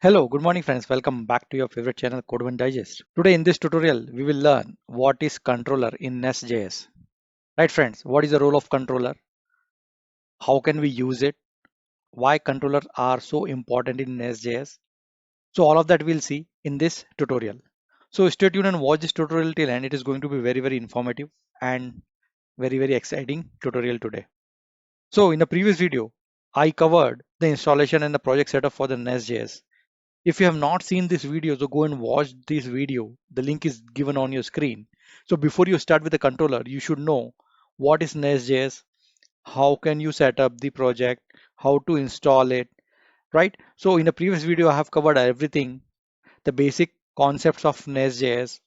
Hello, good morning friends. Welcome back to your favorite channel Code One Digest. Today in this tutorial, we will learn what is controller in Nestjs. Right friends, what is the role of controller? How can we use it? Why controllers are so important in Nestjs? So all of that we'll see in this tutorial. So stay tuned and watch this tutorial till end. It is going to be very informative and very exciting tutorial today. So in the previous video, I covered the installation and the project setup for the Nestjs. If you have not seen this video, so go and watch this video. The link is given on your screen. So before you start with the controller, you should know what is Nest.js, how can you set up the project, how to install it, right? So in the previous video, I have covered everything, the basic concepts of Nest.js,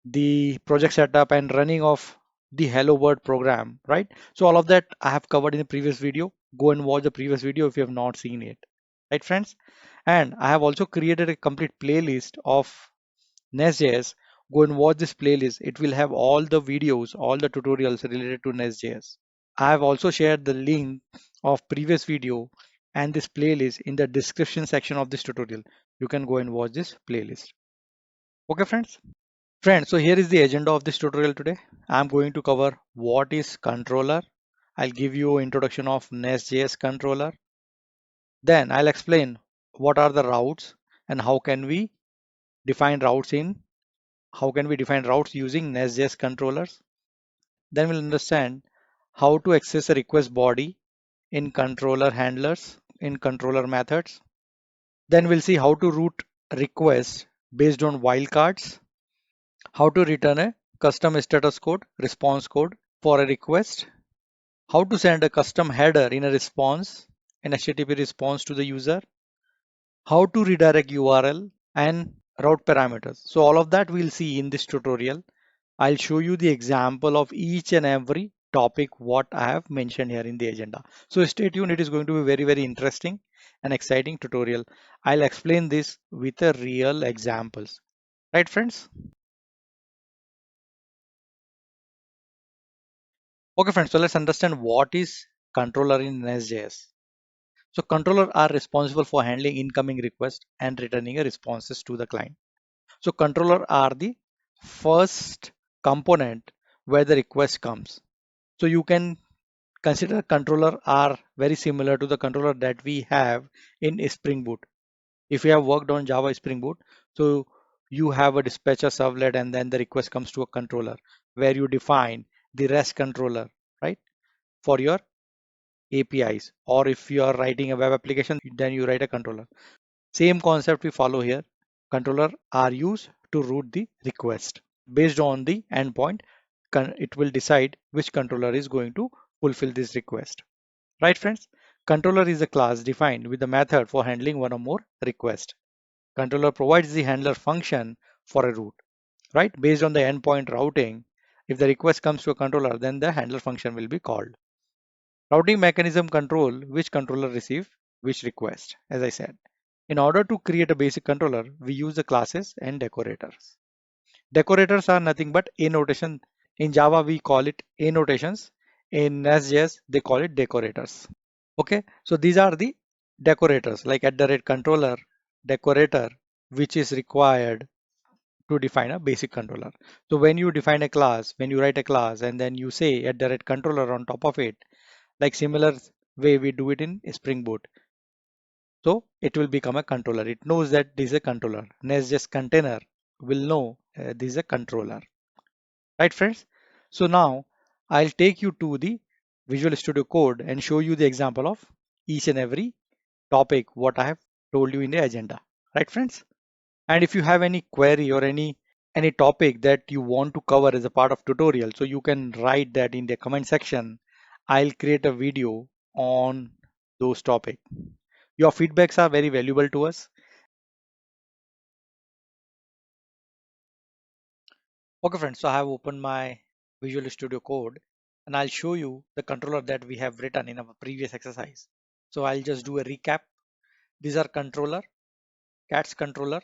the project setup and running of the Hello World program, right? So all of that I have covered in the previous video. Go and watch the previous video if you have not seen it, right friends? And I have also created a complete playlist of Nest.js. Go and watch this playlist. It will have all the videos, all the tutorials related to Nest.js. I have also shared the link of previous video and this playlist in the description section of this tutorial. You can go and watch this playlist. Okay friends? Friends, so here is the agenda of this tutorial today. I'm going to cover what is controller. I'll give you introduction of Nest.js controller. Then I'll explain what are the routes and how can we define routes using Nest.js controllers. Then we'll understand how to access a request body in controller handlers, in controller methods. Then we'll see how to route requests based on wildcards, how to return a custom status code, response code for a request, how to send a custom header in a response, an HTTP response to the user, how to redirect URL and route parameters. So all of that we'll see in this tutorial. I'll show you the example of each and every topic what I have mentioned here in the agenda. So stay tuned. It is going to be very interesting and exciting tutorial. I'll explain this with a real examples. Right friends? Okay friends, so let's understand what is controller in Nest.js. So controllers are responsible for handling incoming requests and returning a responses to the client. So controller are the first component where the request comes. So you can consider controller are very similar to the controller that we have in Spring Boot. If you have worked on Java Spring Boot, so you have a dispatcher servlet and then the request comes to a controller where you define the REST controller, right? For your APIs. Or if you are writing a web application, then you write a controller. Same concept we follow here. Controller are used to route the request. Based on the endpoint, it will decide which controller is going to fulfill this request. Right friends? Controller is a class defined with the method for handling one or more requests. Controller provides the handler function for a route. Right? Based on the endpoint routing, if the request comes to a controller, then the handler function will be called. Routing mechanism control which controller receive which request, as I said. In order to create a basic controller, we use the classes and decorators. Decorators are nothing but annotation. In Java, we call it annotations. In Nest.js, they call it decorators. Okay, so these are the decorators like at the rate controller, decorator, which is required to define a basic controller. So when you define a class, when you write a class and then you say at the rate controller on top of it, like similar way we do it in Spring Boot. So it will become a controller. It knows that this is a controller. Nest.js container will know this is a controller. Right, friends? So now I'll take you to the Visual Studio Code and show you the example of each and every topic what I have told you in the agenda. Right, friends? And if you have any query or any topic that you want to cover as a part of tutorial, so you can write that in the comment section. I'll create a video on those topics. Your feedbacks are very valuable to us. Okay, friends, so I have opened my Visual Studio Code and I'll show you the controller that we have written in our previous exercise. So I'll just do a recap. These are controller, cats controller,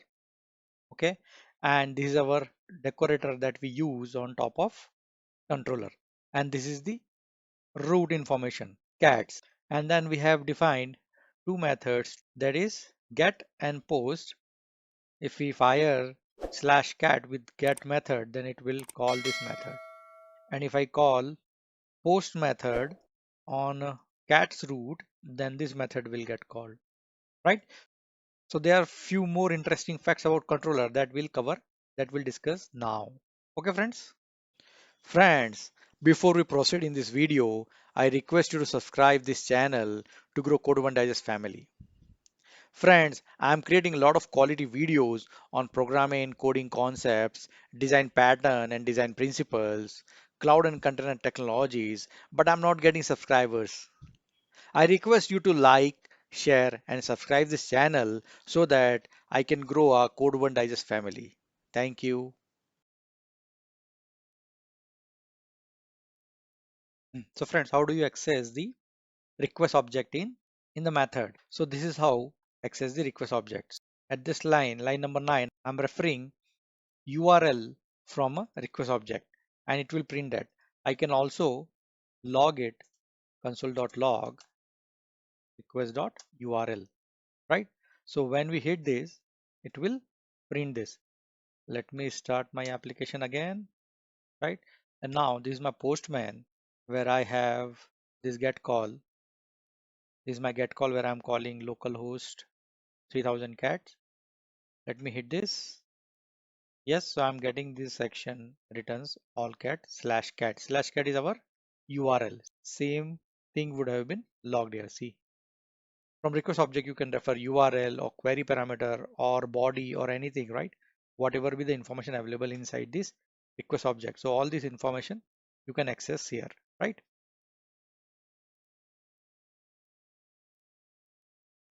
okay? And this is our decorator that we use on top of controller. And this is the root information, cats. And then we have defined two methods, that is get and post, if we fire slash cat with get method, then it will call this method. And if I call post method on cat's root, then this method will get called, right? So there are few more interesting facts about controller that we'll discuss now. Okay, friends? Friends, before we proceed in this video, I request you to subscribe this channel to grow Code One Digest family. Friends, I am creating a lot of quality videos on programming, coding concepts, design pattern and design principles, cloud and container technologies, but I'm not getting subscribers. I request you to like, share and subscribe this channel so that I can grow our Code One Digest family. Thank you. So friends, how do you access the request object in the method? So this is how access the request objects. At this line number 9, I'm referring URL from a request object and it will print that. I can also log it console.log request.url, right? So when we hit this, it will print this. Let me start my application again, right? And now this is my postman where I have this get call. This is my get call where I'm calling localhost 3000 cats. Let me hit this. Yes, so I'm getting this section returns all cat slash cat. Slash cat is our URL. Same thing would have been logged here. See, from request object, you can refer URL or query parameter or body or anything, right? Whatever be the information available inside this request object. So all this information you can access here, right?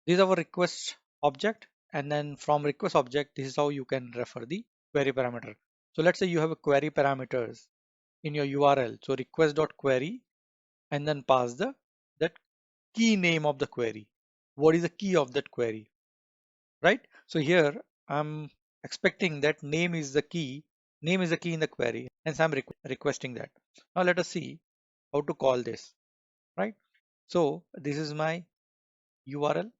This is our request object. And then from request object, this is how you can refer the query parameter. So let's say you have a query parameters in your URL. So request.query and then pass that key name of the query. What is the key of that query, right? So here I'm expecting that name is the key. Name is the key in the query. Hence I'm requesting that. Now let us see how to call this, right? So this is my URL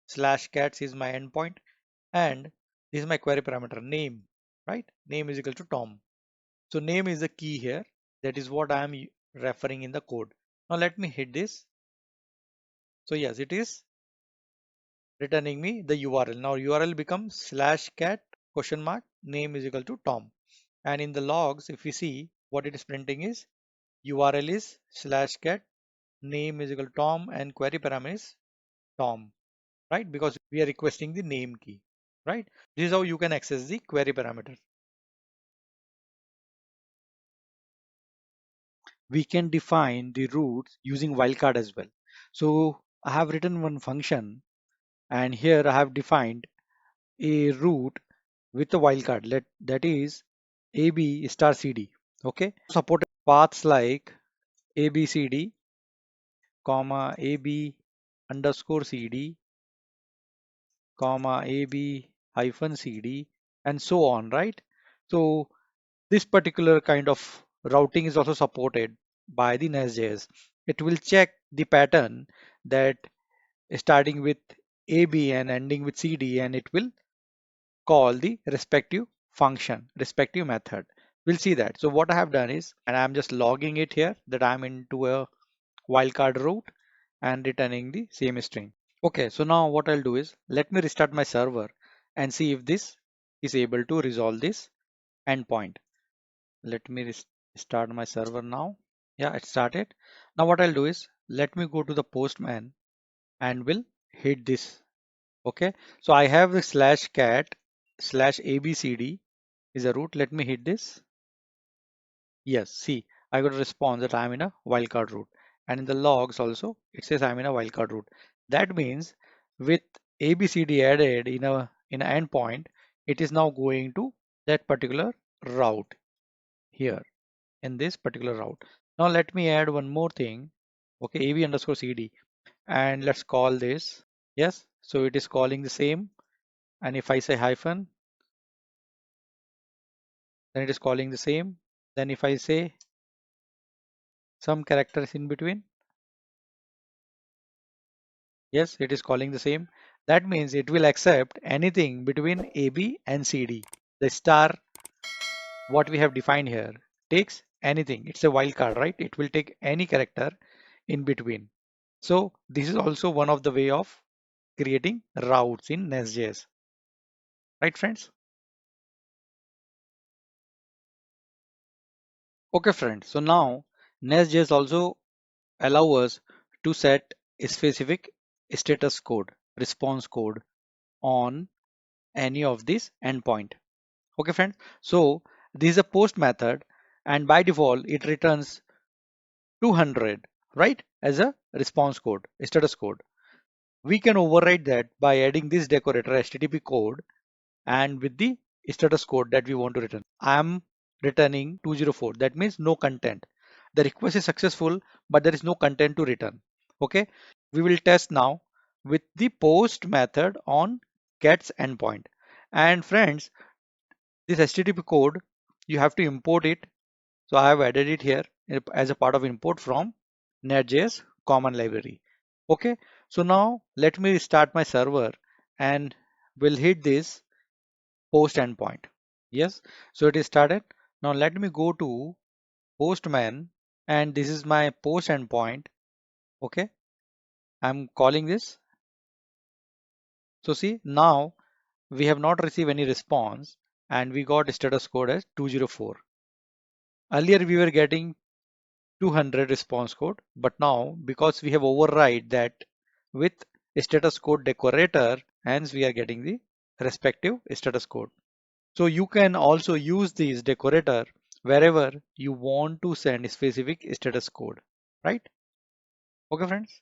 slash cats is my endpoint and this is my query parameter name, right? Name is equal to Tom. So name is the key here. That is what I am referring in the code. Now let me hit this. So yes, it is returning me the URL. Now URL becomes slash cat question mark name is equal to Tom. And in the logs, if we see what it is printing is URL is slash cat name is equal to Tom and query parameter is Tom, right? Because we are requesting the name key, right? This is how you can access the query parameter. We can define the roots using wildcard as well. So I have written one function and here I have defined a root with a wildcard that is AB star CD. Okay. Supported paths like ABCD, comma AB underscore CD, comma AB hyphen CD, and so on, right? So this particular kind of routing is also supported by the Nestjs. It will check the pattern that starting with AB and ending with CD, and it will call the respective function, respective method. We'll see that. So what I have done is, and I'm just logging it here that I'm into a wildcard route and returning the same string. Okay, so now what I'll do is let me restart my server and see if this is able to resolve this endpoint. Let me start my server now. Yeah, it started. Now what I'll do is let me go to the postman and will hit this. Okay, so I have the slash cat slash abcd is a root. Let me hit this. Yes, see, I got a response that I'm in a wildcard route. And in the logs also, it says I'm in a wildcard route. That means with ABCD added in an endpoint, it is now going to that particular route here in this particular route. Now let me add one more thing. Okay, AB underscore CD. And let's call this. Yes, so it is calling the same. And if I say hyphen, then it is calling the same. Then if I say some characters in between, Yes, it is calling the same. That means it will accept anything between AB and CD. The star, what we have defined here, takes anything. It's a wildcard, right? It will take any character in between. So this is also one of the way of creating routes in Nestjs, right, friends? Okay, friends. So now Nestjs also allow us to set a specific status code, response code on any of these endpoint. Okay, friends. So this is a post method, and by default it returns 200, right, as a response code, status code. We can override that by adding this decorator HTTP code and with the status code that we want to return. I am returning 204. That means no content. The request is successful, but there is no content to return. Okay. We will test now with the post method on gets endpoint. And friends, this HTTP code, you have to import it. So I have added it here as a part of import from Nestjs common library. Okay. So now let me start my server and we'll hit this post endpoint. Yes, so it is started. Now let me go to postman and this is my post endpoint. Okay, I'm calling this. So see, now we have not received any response and we got status code as 204. Earlier we were getting 200 response code, but now because we have override that with status code decorator, hence we are getting the respective status code. So you can also use this decorator wherever you want to send a specific status code, right? Okay, friends.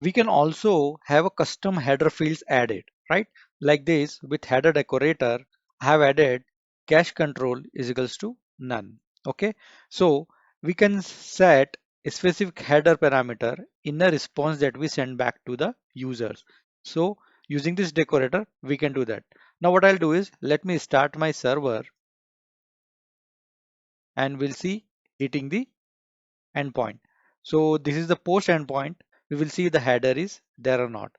We can also have a custom header fields added, right? Like this with header decorator, I have added cache control is equals to none. Okay, so we can set a specific header parameter in the response that we send back to the users. So using this decorator, we can do that. Now what I'll do is let me start my server and we'll see hitting the endpoint. So this is the post endpoint. We will see the header is there or not.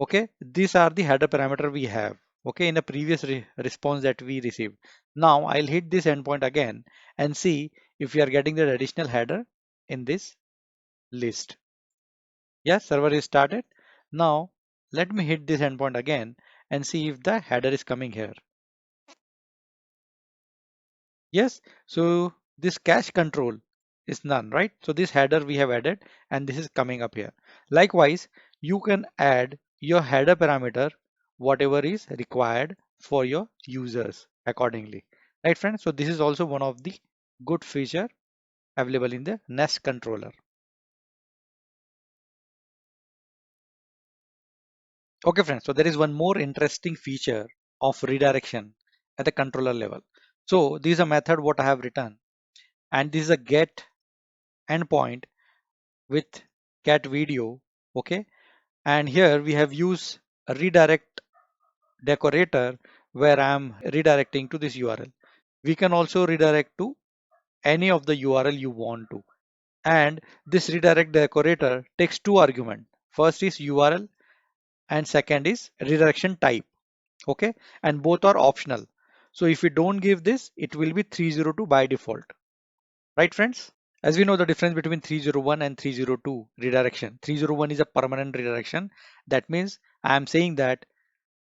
Okay, these are the header parameter we have. Okay, in the previous response that we received. Now I'll hit this endpoint again and see if we are getting the additional header in this list. Yes, server is started. Now let me hit this endpoint again and see if the header is coming here. Yes, so this cache control is none, right? So this header we have added and this is coming up here. Likewise, you can add your header parameter, whatever is required for your users accordingly. Right, friends? So this is also one of the good feature available in the Nest controller. Okay, friends. So there is one more interesting feature of redirection at the controller level. So this is a method what I have written, and this is a get endpoint with cat video. Okay, and here we have used a redirect decorator where I'm redirecting to this URL. We can also redirect to any of the URL you want to, and this redirect decorator takes two arguments. First is URL and second is redirection type. Okay, and both are optional. So if we don't give this, it will be 302 by default, right, friends? As we know the difference between 301 and 302 redirection. 301 is a permanent redirection. That means I am saying that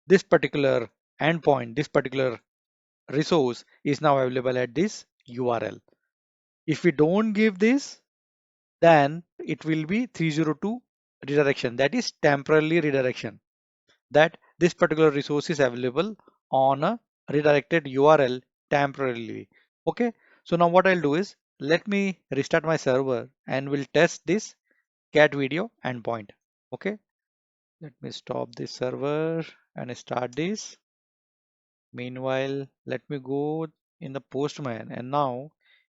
this particular endpoint, this particular resource is now available at this URL. If we don't give this, then it will be 302 redirection. That is temporarily redirection. That this particular resource is available on a redirected URL temporarily. Okay. So now what I'll do is let me restart my server and we'll test this cat video endpoint. Okay. Let me stop this server and start this. Meanwhile, let me go in the postman and now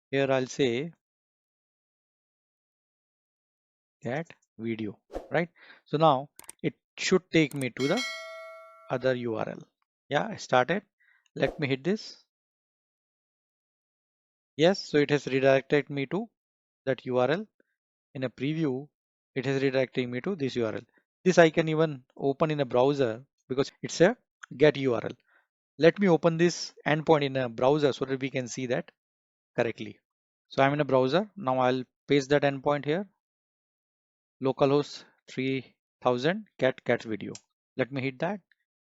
here I'll say cat video, right? So now it should take me to the other URL. Yeah, I started. Let me hit this. Yes, so it has redirected me to that URL. In a preview, it is redirecting me to this URL. This I can even open in a browser because it's a get URL. Let me open this endpoint in a browser so that we can see that correctly. So I'm in a browser. Now I'll paste that endpoint here. Localhost 3000 cat video. Let me hit that.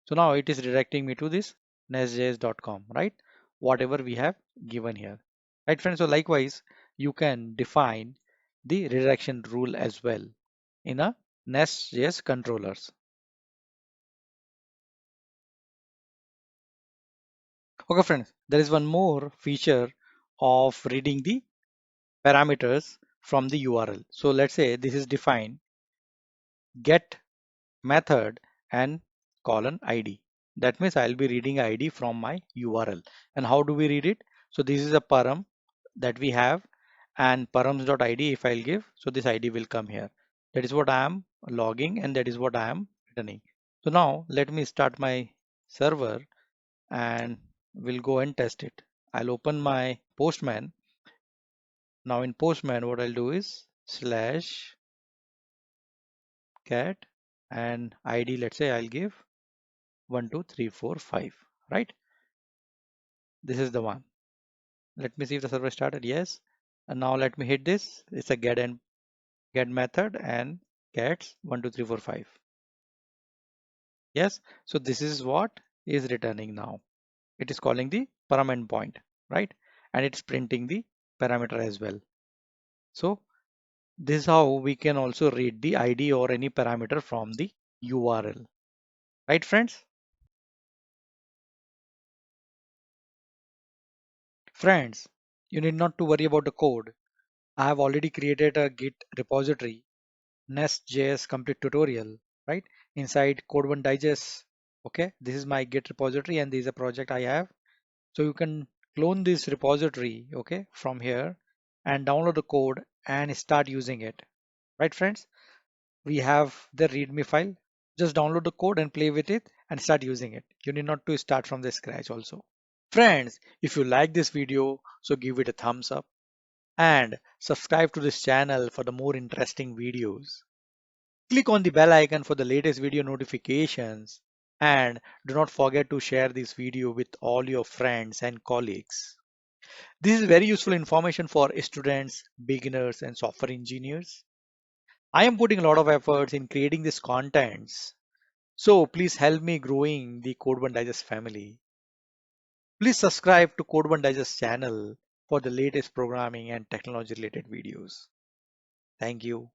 So now it is redirecting me to this nestjs.com, right? Whatever we have given here, right friends? So likewise, you can define the redirection rule as well in a Nestjs controllers. Okay friends, there is one more feature of reading the parameters from the URL. So let's say this is defined get method and colon ID. That means I'll be reading ID from my URL. And how do we read it? So this is a param that we have, and params.id if I'll give, so this ID will come here. That is what I am logging and that is what I am returning. So now let me start my server and we'll go and test it. I'll open my Postman. Now in Postman, what I'll do is slash cat and ID, let's say I'll give 12345, right? This is the one. Let me see if the server started. Yes. And now let me hit this. It's a get and get method and gets 12345. Yes. So this is what is returning now. It is calling the param endpoint, right? And it's printing the parameter as well. So this is how we can also read the ID or any parameter from the URL, right, friends? Friends, you need not to worry about the code. I have already created a Git repository, Nestjs complete tutorial, right? Inside Code One Digest. Okay, this is my Git repository and this is a project I have. So you can clone this repository, okay, from here and download the code and start using it. Right, friends? We have the README file. Just download the code and play with it and start using it. You need not to start from the scratch also. Friends, if you like this video, so give it a thumbs up and subscribe to this channel for the more interesting videos. Click on the bell icon for the latest video notifications and do not forget to share this video with all your friends and colleagues. This is very useful information for students, beginners and software engineers. I am putting a lot of efforts in creating these contents. So please help me growing the Code One Digest family. Please subscribe to Code One Digest channel for the latest programming and technology related videos. Thank you.